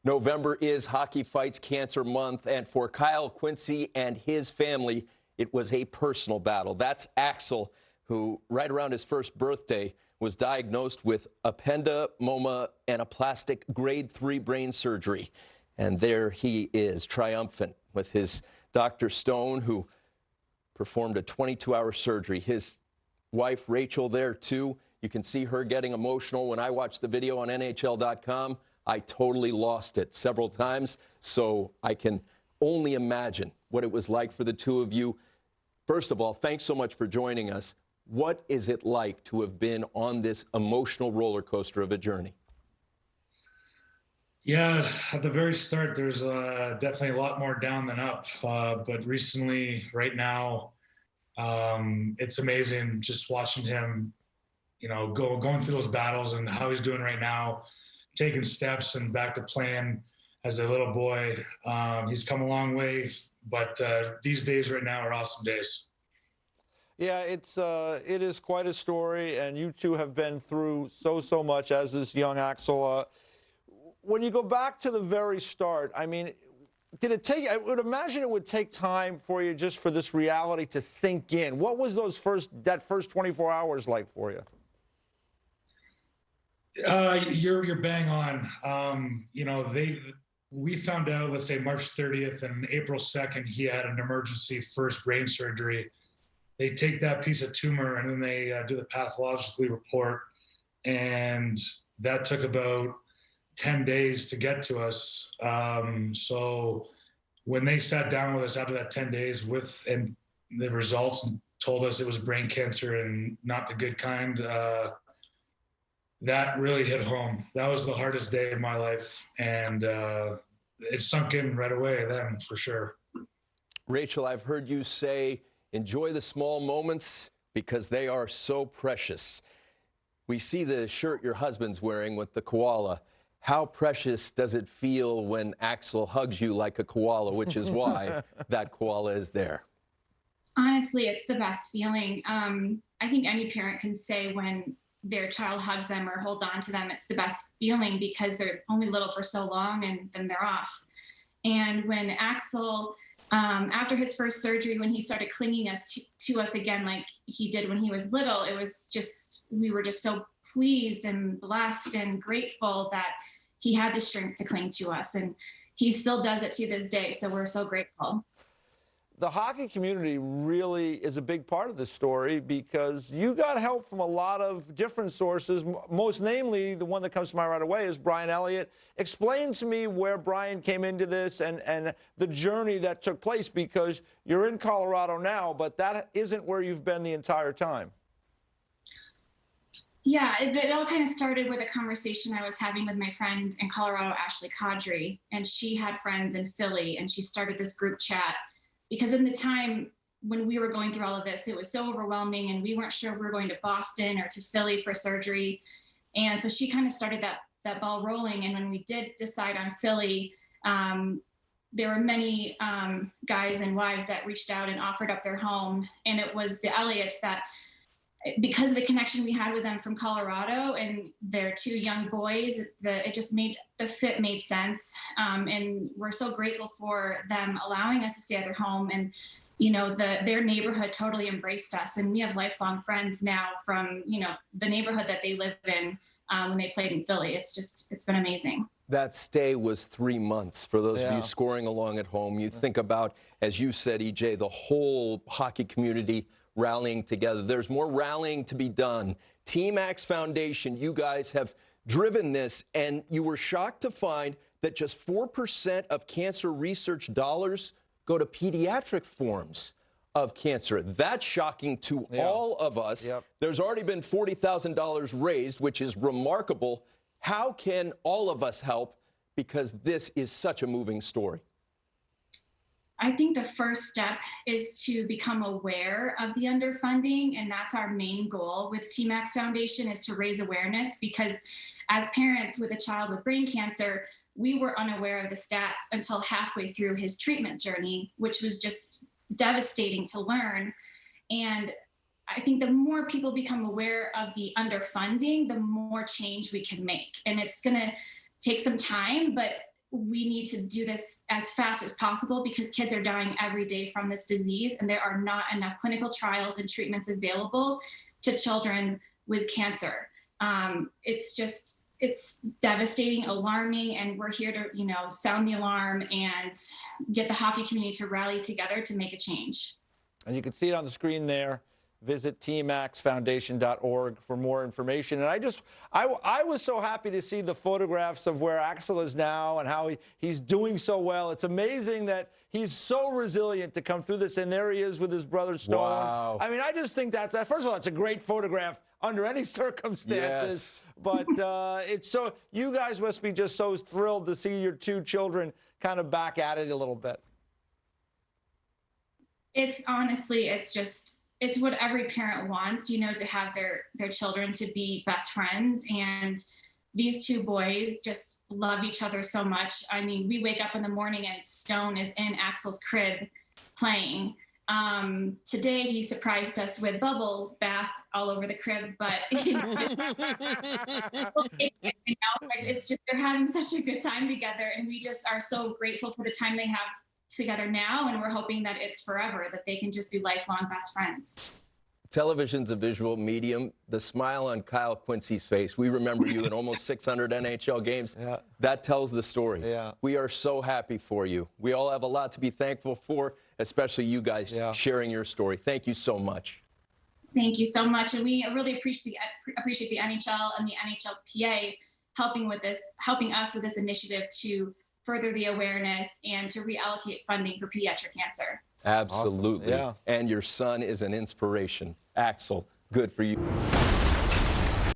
November is Hockey Fights Cancer Month, and for Kyle Quincey and his family, it was a personal battle. That's Axel, who right around his first birthday was diagnosed with ependymoma and aplastic grade 3 brain surgery. And there he is, triumphant with his Dr. Stone, who performed a 22-hour surgery. His wife, Rachel, there too. You can see her getting emotional. When I watched the video on NHL.com, I totally lost it several times, so I can only imagine what it was like for the two of you. First of all, thanks so much for joining us. What is it like to have been on this emotional roller coaster of a journey? Yeah, at the very start, there's definitely a lot more down than up. But recently, right now, it's amazing just watching him, going through those battles and how he's doing right now, taking steps and back to playing as a little boy. He's come a long way, but these days right now are awesome days. Yeah, it is quite a story, and you two have been through so much, as is young Axel. When you go back to the very start, I mean, did it take, I would imagine it would take time for you just for this reality to sink in. What was that first 24 hours like for you? You're bang on. We found out, let's say March 30th and April 2nd, he had an emergency first brain surgery. They take that piece of tumor and then they do the pathologically report. And that took about 10 days to get to us. So when they sat down with us after that 10 days and the results and told us it was brain cancer and not the good kind, that really hit home. That was the hardest day of my life. And it sunk in right away then, for sure. Rachel, I've heard you say, enjoy the small moments because they are so precious. We see the shirt your husband's wearing with the koala. How precious does it feel when Axel hugs you like a koala, which is why that koala is there? Honestly, it's the best feeling. I think any parent can say when their child hugs them or holds on to them, it's the best feeling because they're only little for so long and then they're off. And when Axel, after his first surgery, when he started clinging to us again like he did when he was little, it was just, we were just so pleased and blessed and grateful that he had the strength to cling to us. And he still does it to this day, so we're so grateful. The hockey community really is a big part of this story because you got help from a lot of different sources, most namely the one that comes to mind right away is Brian Elliott. Explain to me where Brian came into this and the journey that took place, because you're in Colorado now, but that isn't where you've been the entire time. Yeah, it all kind of started with a conversation I was having with my friend in Colorado, Ashley Kadri, and she had friends in Philly, and she started this group chat. Because in the time when we were going through all of this, it was so overwhelming and we weren't sure if we were going to Boston or to Philly for surgery. And so she kind of started that ball rolling. And when we did decide on Philly, there were many guys and wives that reached out and offered up their home. And it was the Elliots that, because of the connection we had with them from Colorado and their two young boys, it just made the fit made sense. And we're so grateful for them allowing us to stay at their home. And, their neighborhood totally embraced us. And we have lifelong friends now from, the neighborhood that they live in when they played in Philly. It's been amazing. That stay was 3 months. For those of you scoring along at home, you think about, as you said, EJ, the whole hockey community rallying together. There's more rallying to be done. Team Axe Foundation, you guys have driven this, and you were shocked to find that just 4% of cancer research dollars go to pediatric forms of cancer. That's shocking to all of us. Yep. There's already been $40,000 raised, which is remarkable. How can all of us help? Because this is such a moving story. I think the first step is to become aware of the underfunding, and that's our main goal with Team Axe Foundation, is to raise awareness, because as parents with a child with brain cancer, we were unaware of the stats until halfway through his treatment journey, which was just devastating to learn. And I think the more people become aware of the underfunding, the more change we can make. And it's going to take some time, but we need to do this as fast as possible because kids are dying every day from this disease, and there are not enough clinical trials and treatments available to children with cancer. It's devastating, alarming, and we're here to, sound the alarm and get the hockey community to rally together to make a change. And you can see it on the screen there. Visit teamaxfoundation.org for more information. And I was so happy to see the photographs of where Axel is now and how he's doing so well. It's amazing that he's so resilient to come through this, and there he is with his brother Stone. Wow. I mean, I just think first of all, it's a great photograph under any circumstances. Yes. But it's so, you guys must be just so thrilled to see your two children kind of back at it a little bit. It's honestly, it's what every parent wants, to have their children to be best friends. And these two boys just love each other so much. I mean, we wake up in the morning and Stone is in Axel's crib playing. Today he surprised us with bubble bath all over the crib, but it's just, they're having such a good time together, and we just are so grateful for the time they have together now, and we're hoping that it's forever, that they can just be lifelong best friends. Television's a visual medium. The smile on Kyle Quincey's face, we remember you in almost 600 NHL games. Yeah. That tells the story. Yeah. We are so happy for you. We all have a lot to be thankful for, especially you guys sharing your story. Thank you so much. Thank you so much. And we really appreciate the NHL and the NHLPA helping us with this initiative to further the awareness and to reallocate funding for pediatric cancer. Absolutely. Awesome. Yeah. And your son is an inspiration. Axel, good for you.